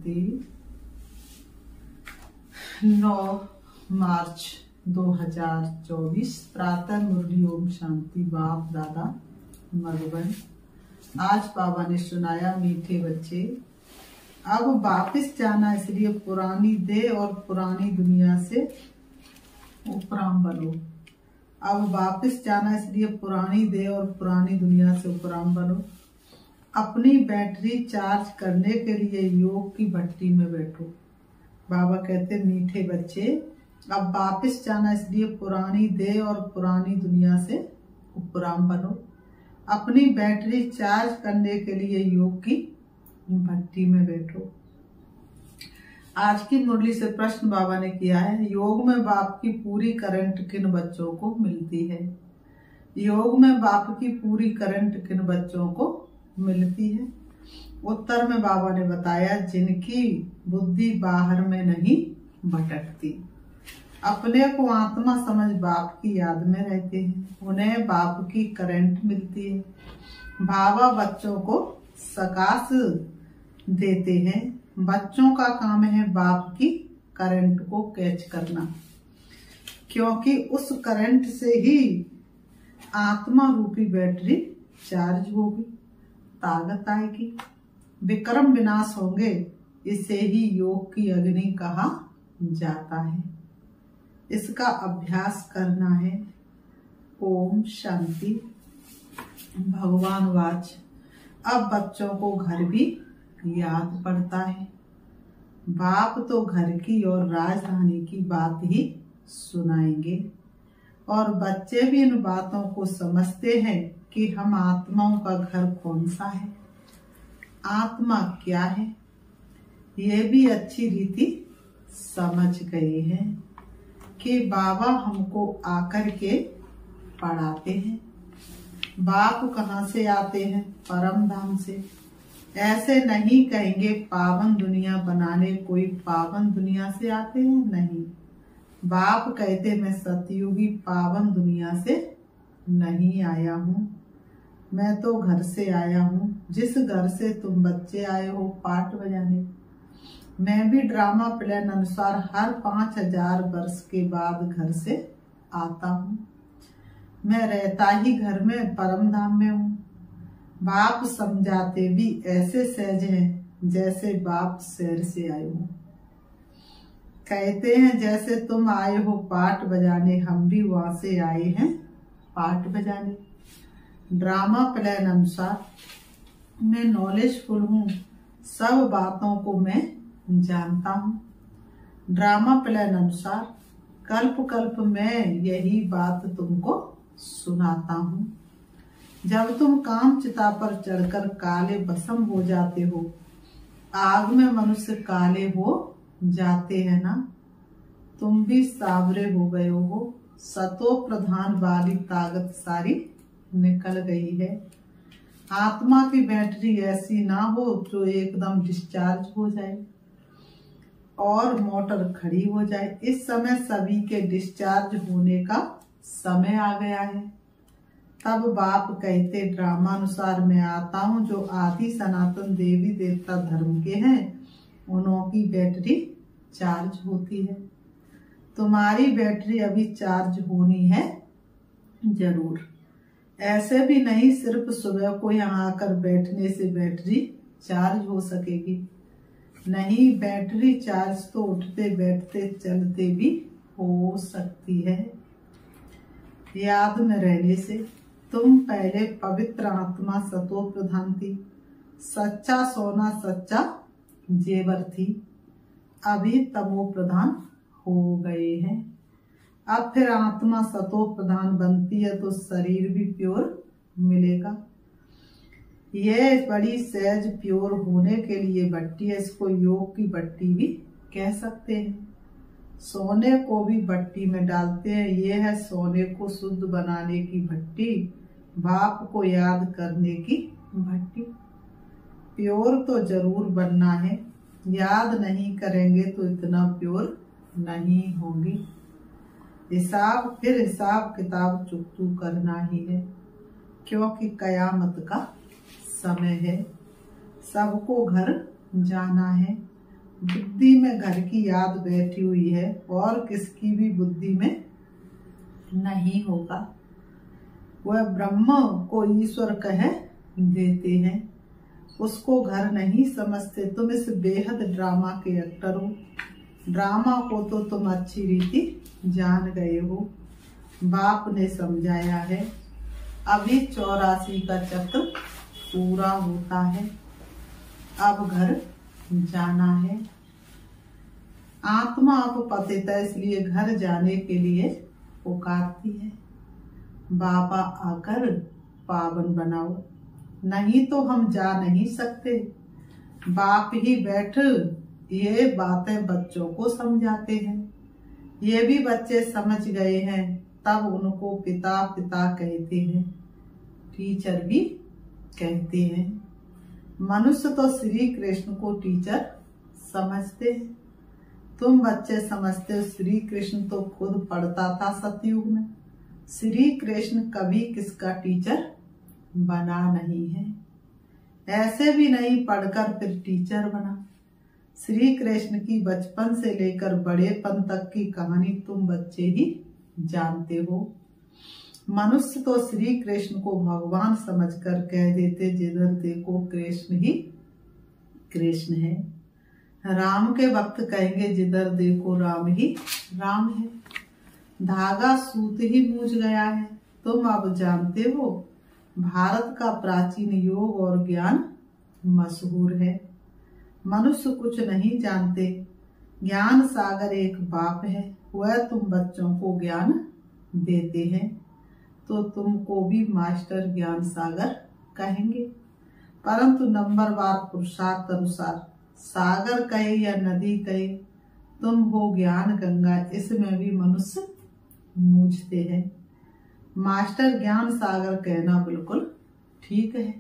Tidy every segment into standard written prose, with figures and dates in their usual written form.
शांति। 9 मार्च 2024 प्रातः मुरली ओम शांति। बाप दादा मधुबन। आज बाबा ने सुनाया, मीठे बच्चे अब वापिस जाना, इसलिए पुरानी देह और पुरानी दुनिया से उपराम बनो। अब वापिस जाना, इसलिए पुरानी देह और पुरानी दुनिया से उपराम बनो। अपनी बैटरी चार्ज करने के लिए योग की भट्टी में बैठो। बाबा कहते, मीठे बच्चे अब वापिस जाना, इसलिए पुरानी देह और पुरानी दुनिया से उपराम बनो। अपनी बैटरी चार्ज करने के लिए योग की भट्टी में बैठो। आज की मुरली से प्रश्न बाबा ने किया है, योग में बाप की पूरी करंट किन बच्चों को मिलती है? योग में बाप की पूरी करंट किन बच्चों को मिलती है? उत्तर में बाबा ने बताया, जिनकी बुद्धि बाहर में नहीं भटकती, अपने को आत्मा समझ बाप की याद में रहते हैं, उन्हें बाप की करंट मिलती है। बाबा बच्चों को सकाश देते हैं। बच्चों का काम है बाप की करंट को कैच करना, क्योंकि उस करंट से ही आत्मा रूपी बैटरी चार्ज होगी, ताकत आएगी, विक्रम विनाश होंगे। इसे ही योग की अग्नि कहा जाता है। इसका अभ्यास करना है। ओम शांति। भगवान वाच। अब बच्चों को घर भी याद पड़ता है। बाप तो घर की और राजधानी की बात ही सुनाएंगे, और बच्चे भी इन बातों को समझते हैं कि हम आत्माओं का घर कौन सा है, आत्मा क्या है, ये भी अच्छी रीति समझ गए हैं कि बाबा हमको आकर के पढ़ाते हैं। बाप कहाँ से आते हैं? परम धाम से। ऐसे नहीं कहेंगे पावन दुनिया बनाने, कोई पावन दुनिया से आते हैं, नहीं। बाप कहते, मैं सतयुगी पावन दुनिया से नहीं आया हूँ, मैं तो घर से आया हूँ, जिस घर से तुम बच्चे आए हो पाठ बजाने। मैं भी ड्रामा प्लान अनुसार हर 5000 वर्ष के बाद घर से आता हूँ। मैं रहता ही घर में परम धाम में हूँ। बाप समझाते भी ऐसे सहज हैं जैसे बाप शहर से आए हो। कहते हैं, जैसे तुम आए हो पाठ बजाने, हम भी वहां से आए हैं पाठ बजाने। ड्रामा प्लान अनुसार मैं नॉलेजफुल हूँ, सब बातों को मैं जानता हूँ। ड्रामा प्लान अनुसार कल्प कल्प में यही बात तुमको सुनाता हूँ। जब तुम काम चिता पर चढ़कर काले भस्म हो जाते हो, आग में मनुष्य काले हो जाते हैं ना, तुम भी सावरे हो गए हो। सतो प्रधान वाली ताकत सारी निकल गई है। आत्मा की बैटरी ऐसी ना हो जो एकदम डिस्चार्ज हो जाए और मोटर खड़ी हो जाए। इस समय सभी के डिस्चार्ज होने का समय आ गया है। तब बाप कहते, ड्रामानुसार मैं आता हूँ, जो आदि सनातन देवी देवता धर्म के हैं, उन्हों की बैटरी चार्ज होती है। तुम्हारी बैटरी अभी चार्ज होनी है जरूर। ऐसे भी नहीं सिर्फ सुबह को यहाँ आकर बैठने से बैटरी चार्ज हो सकेगी, नहीं। बैटरी चार्ज तो उठते बैठते चलते भी हो सकती है। याद में रहने से। तुम पहले पवित्र आत्मा सतो प्रधान थी, सच्चा सोना सच्चा जेवर थी, अभी तमो प्रधान हो गए हैं। अब फिर आत्मा सतो प्रधान बनती है तो शरीर भी प्योर मिलेगा। यह बड़ी सहज प्योर होने के लिए भट्टी है, इसको योग की भट्टी भी कह सकते हैं। सोने को भी भट्टी में डालते हैं, यह है सोने को शुद्ध बनाने की भट्टी, बाप को याद करने की भट्टी। प्योर तो जरूर बनना है, याद नहीं करेंगे तो इतना प्योर नहीं होगी। हिसाब फिर हिसाब किताब चुकतू करना ही है, क्योंकि कयामत का समय है। सबको घर जाना है, बुद्धि में घर की याद बैठी हुई है और किसकी भी बुद्धि में नहीं होगा। वह ब्रह्म को ईश्वर कह देते हैं, उसको घर नहीं समझते। तुम इस बेहद ड्रामा के एक्टर हो। ड्रामा को तो तुम अच्छी रीति जान गए हो। बाप ने समझाया है, अभी 84 का चक्र पूरा होता है, अब घर जाना है। आत्मा अब पतित है, इसलिए घर जाने के लिए पुकारती है। बाबा आकर पावन बनाओ, नहीं तो हम जा नहीं सकते। बाप ही बैठ ये बातें बच्चों को समझाते हैं। ये भी बच्चे समझ गए हैं, तब उनको पिता पिता कहते हैं, टीचर भी कहते हैं। मनुष्य तो श्री कृष्ण को टीचर समझते हैं। तुम बच्चे समझते हो श्री कृष्ण तो खुद पढ़ता था सतयुग में। श्री कृष्ण कभी किसका टीचर बना नहीं है, ऐसे भी नहीं पढ़कर फिर टीचर बना। श्री कृष्ण की बचपन से लेकर बड़ेपन तक की कहानी तुम बच्चे ही जानते हो। मनुष्य तो श्री कृष्ण को भगवान समझकर कह देते, जिधर देखो कृष्ण ही कृष्ण है। राम के वक्त कहेंगे, जिधर देखो राम ही राम है। धागा सूत ही मूझ गया है। तुम अब जानते हो, भारत का प्राचीन योग और ज्ञान मशहूर है। मनुष्य कुछ नहीं जानते। ज्ञान सागर एक बाप है, वह तुम बच्चों को ज्ञान देते हैं, तो तुमको भी मास्टर ज्ञान सागर कहेंगे। परंतु नंबरवार पुरुषार्थ अनुसार सागर कहे या नदी कहे, तुम हो ज्ञान गंगा, इसमें भी मनुष्य मूझते हैं। मास्टर ज्ञान सागर कहना बिल्कुल ठीक है।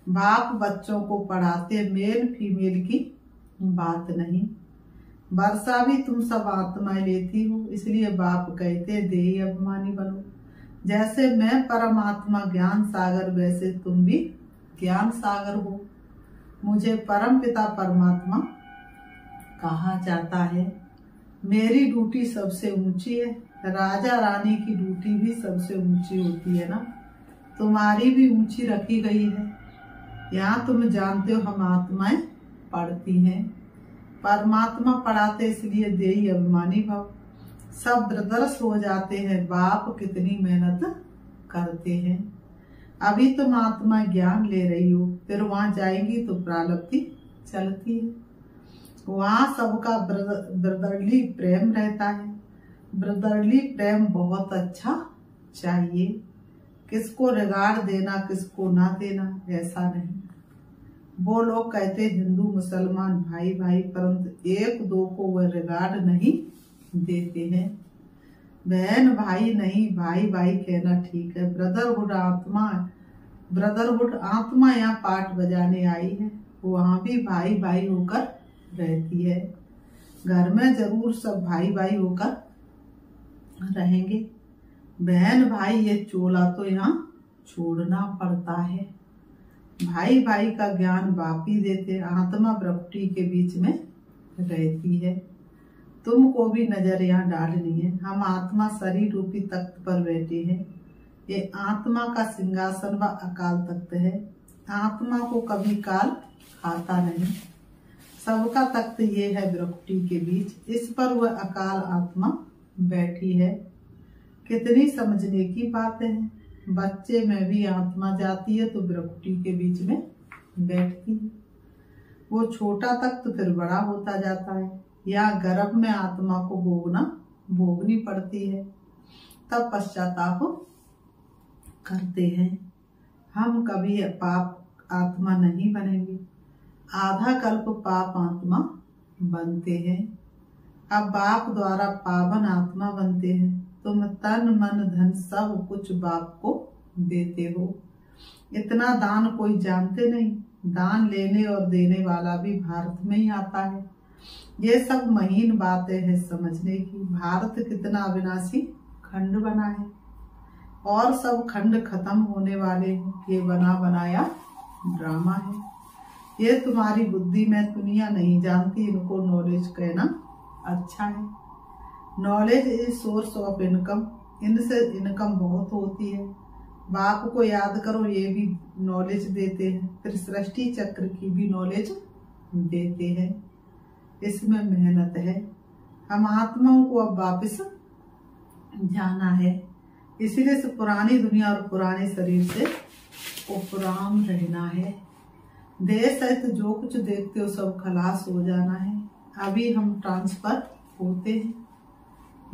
बाप बच्चों को पढ़ाते, मेल फीमेल की बात नहीं। वर्षा भी तुम सब आत्माएं लेती हो, इसलिए बाप कहते देही अभिमानी बनो। जैसे मैं परमात्मा ज्ञान सागर, वैसे तुम भी ज्ञान सागर हो। मुझे परम पिता परमात्मा कहा जाता है। मेरी ड्यूटी सबसे ऊंची है। राजा रानी की ड्यूटी भी सबसे ऊंची होती है ना, तुम्हारी भी ऊंची रखी गई है। यहाँ तुम जानते हो हम आत्माएं पढ़ती हैं, परमात्मा पढ़ाते, इसलिए देही अभिमानी भव। सब ब्रदर्स हो जाते हैं। बाप कितनी मेहनत करते हैं। अभी तुम आत्मा ज्ञान ले रही हो, फिर वहां जाएंगी तो प्रारब्धि चलती है। वहां सबका ब्रदरली प्रेम रहता है। ब्रदरली प्रेम बहुत अच्छा चाहिए। किसको रिगार्ड देना, किसको ना देना, ऐसा नहीं। वो लोग कहते हिंदू मुसलमान भाई भाई, परंतु एक दो को वह रिगार्ड नहीं देते हैं। बहन भाई नहीं, भाई भाई कहना ठीक है। ब्रदरहुड आत्मा यहाँ पाठ बजाने आई है, वहां भी भाई भाई होकर रहती है। घर में जरूर सब भाई भाई होकर रहेंगे। बहन भाई ये चोला तो यहाँ छोड़ना पड़ता है। भाई भाई का ज्ञान बाप ही देते। आत्मा प्रकृति के बीच में रहती है। तुमको भी नजर यहाँ डालनी है। हम आत्मा शरीर रूपी तख्त पर बैठे हैं। ये आत्मा का सिंहासन व अकाल तख्त है। आत्मा को कभी काल खाता नहीं। सबका तख्त ये है प्रकृति के बीच, इस पर वह अकाल आत्मा बैठी है। कितनी समझने की बातें हैं। बच्चे में भी आत्मा जाती है तो प्रकृति के बीच में बैठती है। वो छोटा तख्त फिर बड़ा होता जाता है। या गर्भ में आत्मा को भोगनी पड़ती है, तब पश्चाताप करते हैं। हम कभी पाप आत्मा नहीं बनेंगे। आधा कल्प पाप आत्मा बनते हैं। अब बाप द्वारा पावन आत्मा बनते हैं। तुम तन मन धन सब कुछ बाप को देते हो। इतना दान कोई जानते नहीं। दान लेने और देने वाला भी भारत में ही आता है। ये सब महीन बातें हैं समझने की। भारत कितना अविनाशी खंड बना है और सब खंड खत्म होने वाले हैं। ये बना बनाया ड्रामा है। ये तुम्हारी बुद्धि में दुनिया नहीं जानती, इनको नॉलेज कहना अच्छा है। Knowledge is source of income, इनसे इनकम बहुत होती है। बाप को याद करो, ये भी नॉलेज देते हैं। फिर सृष्टि चक्र की भी नॉलेज देते हैं। इसमें मेहनत है। हम आत्माओं को अब वापस जाना है, इसीलिए से पुरानी दुनिया और पुराने शरीर से उपराम रहना है। देह सहित जो कुछ देखते हो सब खलास हो जाना है। अभी हम ट्रांसफर होते हैं,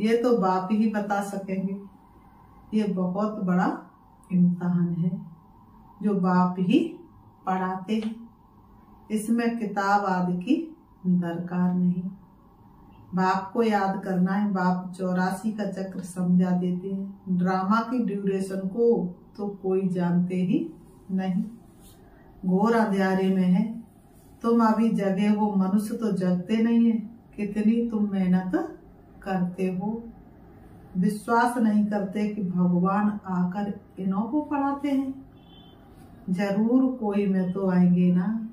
ये तो बाप ही बता सकेंगे। ये बहुत बड़ा इम्तिहान है जो बाप ही पढ़ाते हैं। इसमें किताब आदि की दरकार नहीं। बाप को याद करना है। बाप 84 का चक्र समझा देते हैं। ड्रामा की ड्यूरेशन को तो कोई जानते ही नहीं। घोर अंधेरे में है, तुम अभी जगे हो। मनुष्य तो जगते नहीं है। कितनी तुम मेहनत करते हो। विश्वास नहीं करते कि भगवान आकर इन्हों को पढ़ाते हैं। जरूर कोई में तो आएंगे ना।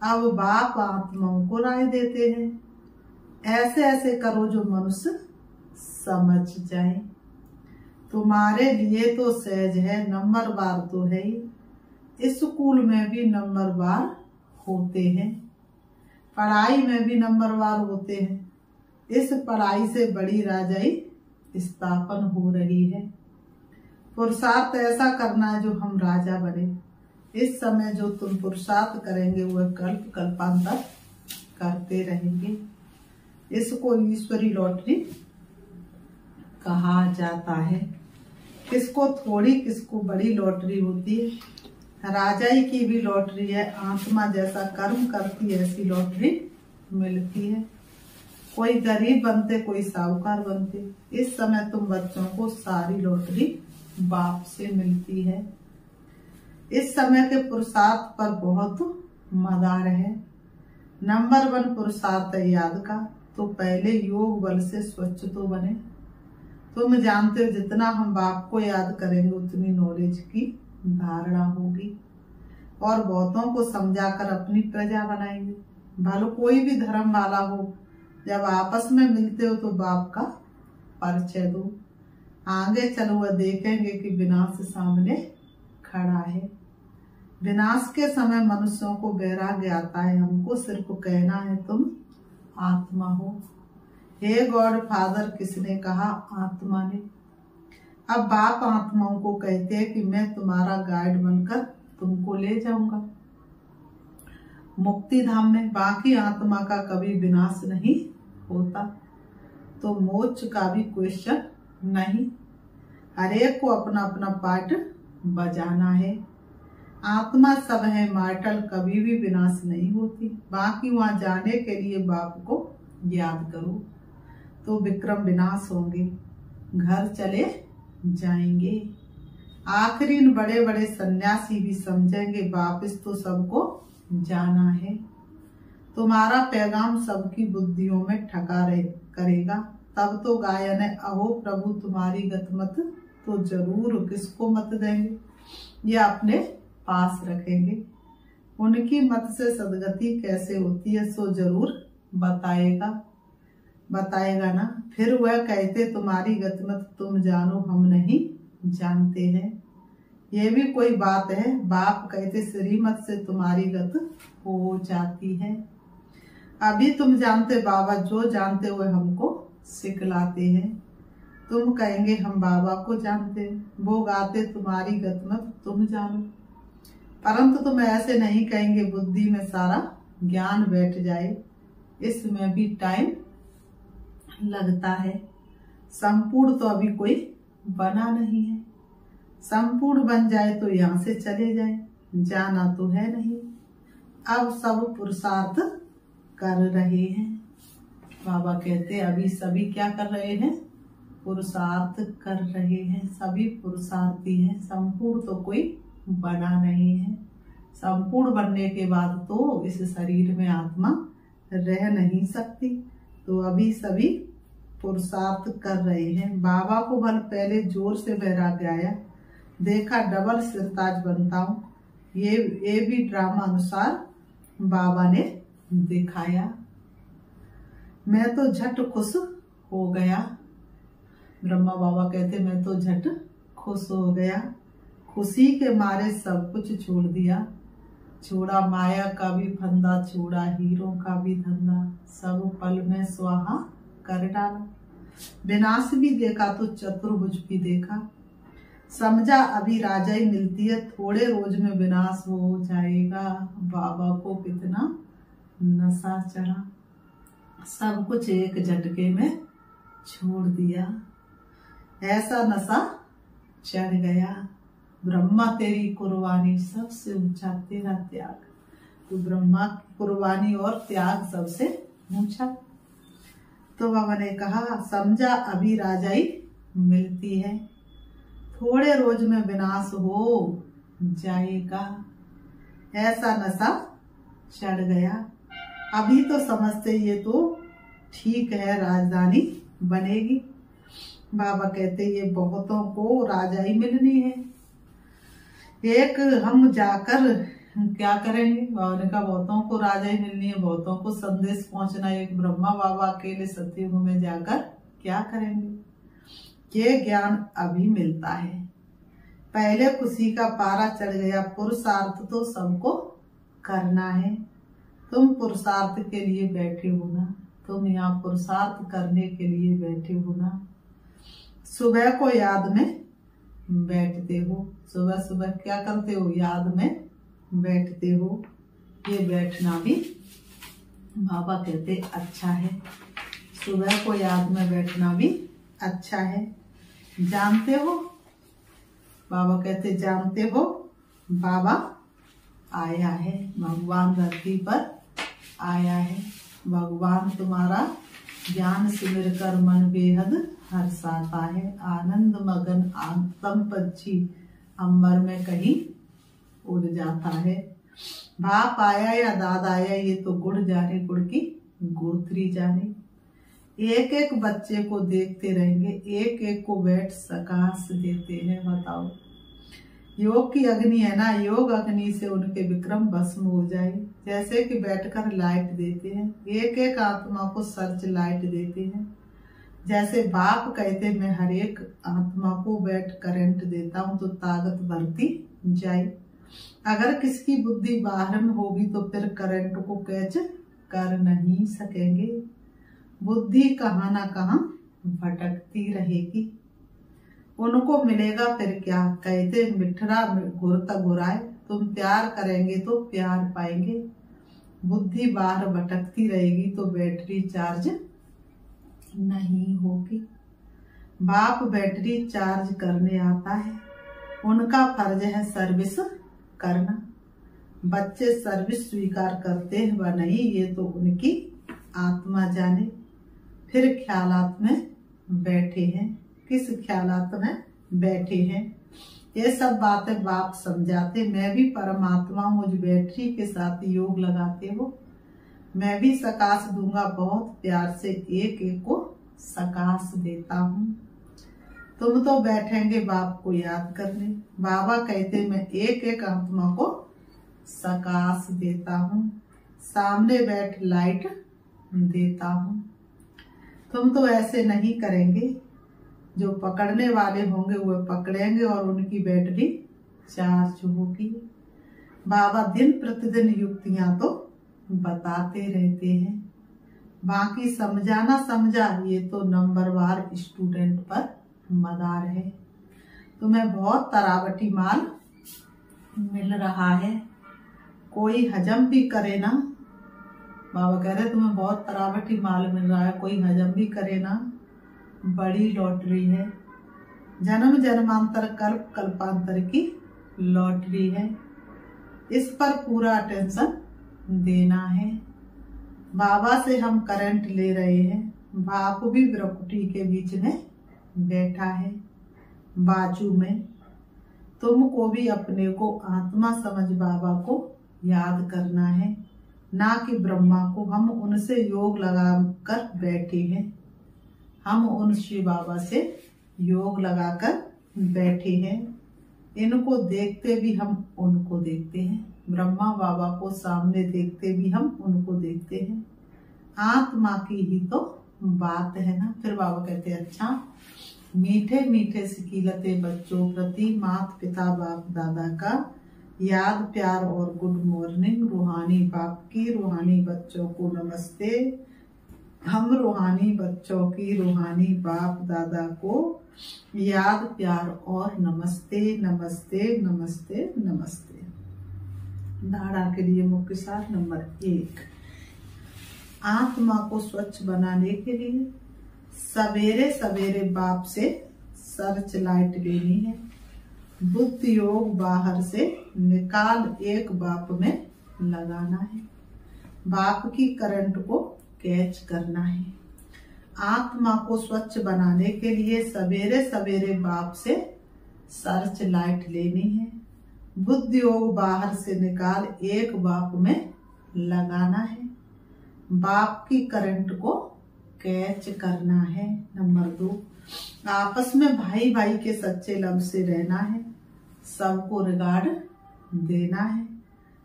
अब बाप आत्माओं को राय देते हैं, ऐसे ऐसे करो जो मनुष्य समझ जाए। तुम्हारे लिए तो सहज है, नंबरवार तो है ही। इस स्कूल में भी नंबरवार होते हैं, पढ़ाई में भी नंबरवार होते हैं। इस पढ़ाई से बड़ी राजाई स्थापन हो रही है। पुरुषार्थ ऐसा करना है जो हम राजा बने। इस समय जो तुम पुरुषार्थ करेंगे वह कल्प कल्पांतर करते रहेंगे। इसको ईश्वरी लॉटरी कहा जाता है। किसको थोड़ी किसको बड़ी लॉटरी होती है। राजाई की भी लॉटरी है। आत्मा जैसा कर्म करती है ऐसी लॉटरी मिलती है। कोई गरीब बनते, कोई साहूकार बनते। इस समय तुम बच्चों को सारी लॉटरी बाप से मिलती है। इस समय के पुरुषार्थ पर बहुत मदार है। नंबर 1 पुरुषार्थ है याद का। तो पहले योग बल से स्वच्छ तो बने। तुम जानते हो जितना हम बाप को याद करेंगे उतनी नॉलेज की धारणा होगी और बहुतों को समझाकर अपनी प्रजा बनाएंगे। भले कोई भी धर्म वाला हो, जब आपस में मिलते हो तो बाप का परिचय दो। आगे चलो वह देखेंगे कि विनाश सामने खड़ा है। विनाश के समय मनुष्यों को वैराग्य आता है। हमको सिर्फ कहना है तुम आत्मा हो। हे गॉड फादर किसने कहा? आत्मा ने। अब बाप आत्माओं को कहते हैं कि मैं तुम्हारा गाइड बनकर तुमको ले जाऊंगा मुक्ति धाम में। बाकी आत्मा का कभी विनाश नहीं होता, तो मोक्ष का भी क्वेश्चन नहीं। हरेक को अपना अपना पार्ट बजाना है। आत्मा सब है, मार्टल कभी भी विनाश नहीं होती। बाकी वहां जाने के लिए बाप को याद करो तो विक्रम विनाश होंगे, घर चले जाएंगे। आखिरी इन बड़े बड़े सन्यासी भी समझेंगे वापिस तो सबको जाना है। तुम्हारा पैगाम सबकी बुद्धियों में ठका करेगा। तब तो गायन है, अहो प्रभु तुम्हारी गत मत तो जरूर किसको मत देंगे, ये अपने पास रखेंगे। उनकी मत से सदगति कैसे होती है सो जरूर बताएगा ना। फिर वह कहते तुम्हारी गतिमत तुम जानो हम नहीं जानते हैं। ये भी कोई बात है। बाप कहते श्रीमत से तुम्हारी गत हो जाती है। अभी तुम जानते बाबा जो जानते हुए हमको सिखलाते हैं। तुम कहेंगे हम बाबा को जानते हैं, वो गाते तुम्हारी गतिमत तुम जानो। परंतु तुम ऐसे नहीं कहेंगे, बुद्धि में सारा ज्ञान बैठ जाए। इसमें भी टाइम लगता है। संपूर्ण तो अभी कोई बना नहीं है। संपूर्ण बन जाए तो यहाँ से चले जाए, जाना तो है नहीं। अब सब पुरुषार्थ कर रहे हैं। बाबा कहते अभी सभी क्या कर रहे हैं? पुरुषार्थ कर रहे हैं। सभी पुरुषार्थी हैं। संपूर्ण तो कोई बना नहीं है। संपूर्ण बनने के बाद तो इस शरीर में आत्मा रह नहीं सकती। तो अभी सभी पुरुषार्थ कर रहे हैं। बाबा को बल पहले जोर से वैराग्य आया, देखा डबल सिरताज बनता हूँ। ये भी ड्रामा अनुसार बाबा ने दिखाया। मैं तो झट खुश हो गया। ब्रह्मा बाबा कहते मैं तो झट खुश हो गया। खुशी के मारे सब कुछ छोड़ दिया। छोड़ा माया का भी फंदा, छोड़ा हीरों का भी धंधा, सब पल में स्वाहा कर डाला। विनाश भी देखा तो चतुर्भुज भी देखा। समझा अभी राजाई मिलती है, थोड़े रोज में विनाश हो जाएगा। बाबा को कितना नशा चढ़ा, सब कुछ एक झटके में छोड़ दिया। ऐसा नशा चढ़ गया। ब्रह्मा तेरी कुर्बानी सबसे ऊंचा, तेरा त्याग। तो ब्रह्मा की कुर्बानी और त्याग सबसे ऊंचा। तो बाबा ने कहा समझा अभी राजाई मिलती है, थोड़े रोज में विनाश हो जाएगा। ऐसा नशा चढ़ गया। अभी तो समझते ये तो ठीक है, राजधानी बनेगी। बाबा कहते ये बहुतों को राजाई मिलनी है, एक हम जाकर क्या करेंगे। बाबा ने कहा बहुतों को राजाई मिलनी है, बहुतों को संदेश पहुंचना। एक ब्रह्मा बाबा अकेले सतयुग में जाकर क्या करेंगे। ये ज्ञान अभी मिलता है, पहले खुशी का पारा चढ़ गया। पुरुषार्थ तो सबको करना है। तुम पुरुषार्थ के लिए बैठे हो ना, तुम यहाँ पुरुषार्थ करने के लिए बैठे हो ना। सुबह को याद में बैठते हो, सुबह सुबह क्या करते हो, याद में बैठते हो। ये बैठना भी बाबा कहते अच्छा है, सुबह को याद में बैठना भी अच्छा है। जानते हो, बाबा कहते जानते हो बाबा आया है, भगवान धरती पर आया है। भगवान तुम्हारा ज्ञान सिमर कर मन बेहद हर्षाता है। आनंद मगन आत्म पक्षी अंबर में कहीं उड़ जाता है। बाप आया या दादा आया ये तो गुड़ जाने, गुड़ की गोत्री जाने। एक एक बच्चे को देखते रहेंगे, एक एक को बैठ सकाश देते हैं। बताओ, योग की अग्नि है ना, योग अग्नि से उनके विक्रम भस्म हो जाए। जैसे कि बैठकर लाइट देते हैं, एक एक आत्मा को सर्च लाइट देते हैं। जैसे बाप कहते मैं हर एक आत्मा को बैठ करंट देता हूं तो ताकत बढ़ती जाए। अगर किसकी बुद्धि बाहर में होगी तो फिर करंट को कैच कर नहीं सकेंगे। बुद्धि कहाँ ना कहाँ भटकती रहेगी। उनको मिलेगा फिर क्या, कहते मिठरा घुरता घुराए। तुम प्यार करेंगे तो प्यार पाएंगे। बुद्धि बाहर भटकती रहेगी तो बैटरी चार्ज नहीं होगी। बाप बैटरी चार्ज करने आता है, उनका फर्ज है सर्विस करना। बच्चे सर्विस स्वीकार करते हैं व नहीं ये तो उनकी आत्मा जाने। फिर ख्यालात में बैठे हैं, किस ख्यालात में बैठे हैं, ये सब बातें बाप समझाते। मैं भी परमात्मा हूँ, मुझ बैटरी के साथ योग लगाते हो। मैं भी सकाश दूंगा, बहुत प्यार से एक एक को सकाश देता हूँ। तुम तो बैठेंगे बाप को याद करने। बाबा कहते मैं एक एक आत्मा को सकाश देता हूँ, सामने बैठ लाइट देता हूँ। तुम तो ऐसे नहीं करेंगे, जो पकड़ने वाले होंगे वह पकड़ेंगे और उनकी बैटरी चार्ज होगी। बाबा दिन प्रतिदिन युक्तियां तो बताते रहते हैं, बाकी समझा ना समझा ये तो नंबरवार स्टूडेंट पर मदार है। तुम्हें बहुत तरावटी माल मिल रहा है, कोई हजम भी करे ना। बाबा कह रहे तुम्हें बहुत तरावटी माल मिल रहा है, कोई हजम भी करे ना। बड़ी लॉटरी है, जन्म जन्मांतर कल्प कल्पांतर की लॉटरी है। इस पर पूरा अटेंशन देना है। बाबा से हम करंट ले रहे हैं। बाप भी ब्रकुटी के बीच में बैठा है, बाजू में। तुमको भी अपने को आत्मा समझ बाबा को याद करना है, ना कि ब्रह्मा को। हम उनसे योग लगा कर बैठे हैं, हम उन शिव बाबा से योग लगाकर बैठे हैं। इनको देखते भी हम उनको देखते हैं, ब्रह्मा बाबा को सामने देखते भी हम उनको देखते हैं। आत्मा की ही तो बात है ना। फिर बाबा कहते हैं, अच्छा मीठे मीठे सिकीलते बच्चों प्रति माता पिता बाप दादा का याद प्यार और गुड मॉर्निंग। रूहानी बाप की रूहानी बच्चों को नमस्ते। हम रूहानी बच्चों की रूहानी बाप दादा को याद प्यार और नमस्ते नमस्ते नमस्ते नमस्ते। धारणा के लिए मुख्य सार नंबर 1, आत्मा को स्वच्छ बनाने के लिए सवेरे सवेरे बाप से सर्च लाइट लेनी है। बुद्ध योग बाहर से निकाल एक बाप में लगाना है। बाप की करंट को कैच करना है। आत्मा को स्वच्छ बनाने के लिए सवेरे सवेरे बाप से सर्च लाइट लेनी है। बुद्ध योग बाहर से निकाल एक बाप में लगाना है। बाप की करंट को कैच करना है। नंबर 2, आपस में भाई भाई के सच्चे लव से रहना है। सबको रिगार्ड देना है।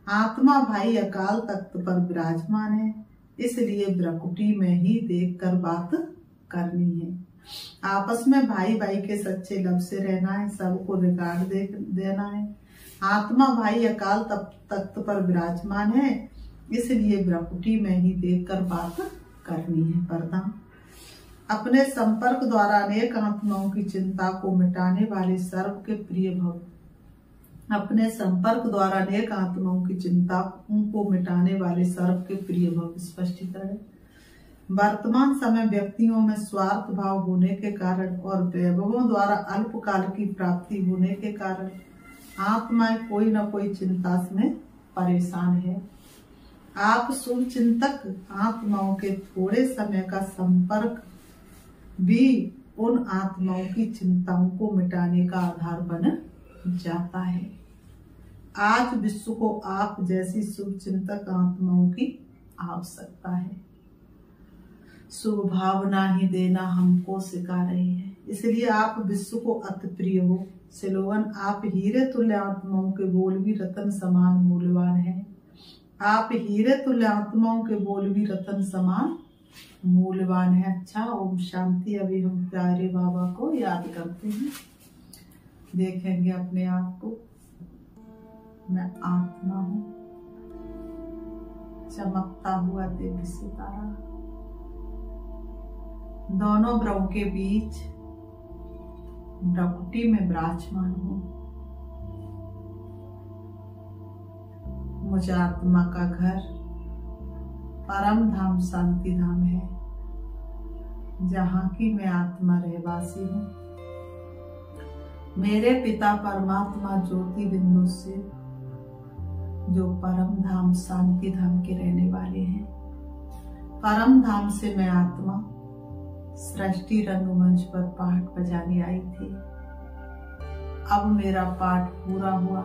आत्मा भाई अकाल तख्त पर विराजमान है, इसलिए ब्रकुटी में ही देखकर बात करनी है। आपस में भाई भाई के सच्चे लव से रहना है। सबको रिगार्ड देना है। आत्मा भाई अकाल तख्त पर विराजमान है, इसलिए ब्रकुटी में ही देखकर बात करनी है। वरदान, अपने संपर्क द्वारा अनेक आत्माओं की चिंता को मिटाने वाले सर्व के प्रिय भव। अपने संपर्क द्वारा अनेक आत्माओं की चिंता को मिटाने वाले सर्व के प्रिय भव। स्पष्टीकरण, वर्तमान समय व्यक्तियों में स्वार्थ भाव होने के कारण और वैभवों द्वारा अल्पकाल की प्राप्ति होने के कारण आत्माएं कोई न कोई चिंता में परेशान है। आप शुभ चिंतक आत्माओं के थोड़े समय का संपर्क भी उन आत्माओं की चिंताओं को मिटाने का आधार बन जाता है। आज विश्व को आप जैसी शुभ चिंतक आत्माओं की आवश्यकता है। शुभ भावना ही देना हमको सिखा रही है, इसलिए आप विश्व को अति प्रिय हो। स्लोगन, आप हीरे तुल्य आत्माओं के बोल भी रतन समान मूल्यवान है। आप हीरे तुल्य आत्माओं के बोल भी रतन समान मूल्यवान है। अच्छा, ओम शांति। अभी हम प्यारे बाबा को याद करते हैं। देखेंगे अपने आप को, मैं आत्मा हूँ, चमकता हुआ दिव्य सितारा, दोनों ग्रहों के बीच प्रकृति में विराजमान हूँ। मुझे आत्मा का घर परम धाम शांति धाम है, जहाँ की मैं आत्मा रहवासी हूँ। मेरे पिता परमात्मा ज्योति बिंदु से जो परम धाम शांति धाम के रहने वाले हैं। परम धाम से मैं आत्मा सृष्टि रंगमंच पर पाठ बजाने आई थी। अब मेरा पाठ पूरा हुआ,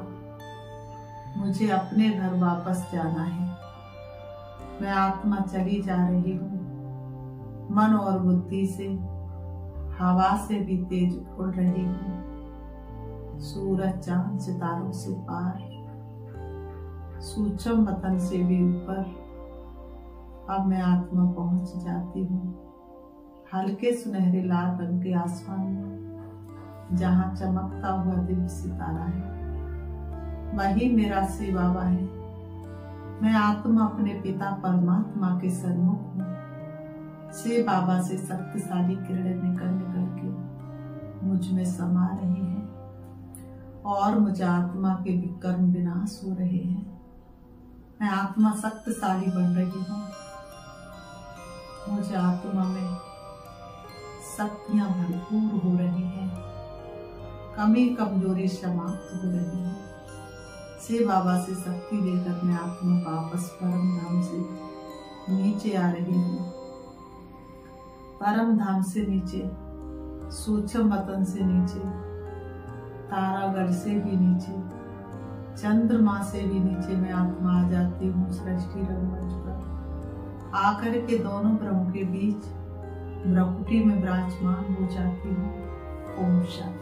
मुझे अपने घर वापस जाना है। मैं आत्मा चली जा रही हूँ, मन और बुद्धि से हवा से भी तेज उड़ रही हूँ। सूरज चांद सितारों से पार, सूक्ष्म वतन से भी ऊपर अब मैं आत्मा पहुंच जाती हूँ। हल्के सुनहरे लाल रंग के आसमान में जहाँ चमकता हुआ दिव्य सितारा है, वही मेरा शिव बाबा है। मैं आत्मा अपने पिता परमात्मा के सन्मुख हूँ। शिव बाबा से शक्तिशाली किरणें निकल के मुझ में समा रही हैं और मुझे आत्मा के विकर्म विनाश हो रहे हैं। मैं आत्मा शक्तिशाली बन रही हूँ। मुझे आत्मा में शक्तियां भरपूर हो रही हैं, कमी कमजोरी समाप्त हो रही है। शिव बाबा से शक्ति लेकर मैं आत्मा वापस परम धाम से नीचे आ रही हूँ। परम धाम से नीचे, सूक्ष्म वतन से नीचे, तारागढ़ से भी नीचे, चंद्रमा से भी नीचे मैं आत्मा आ जाती हूँ सृष्टि रंगमंच पर। आकर के दोनों ग्रहों के बीच प्रकृति में विराजमान हो जाती हूँ। ओम शांति।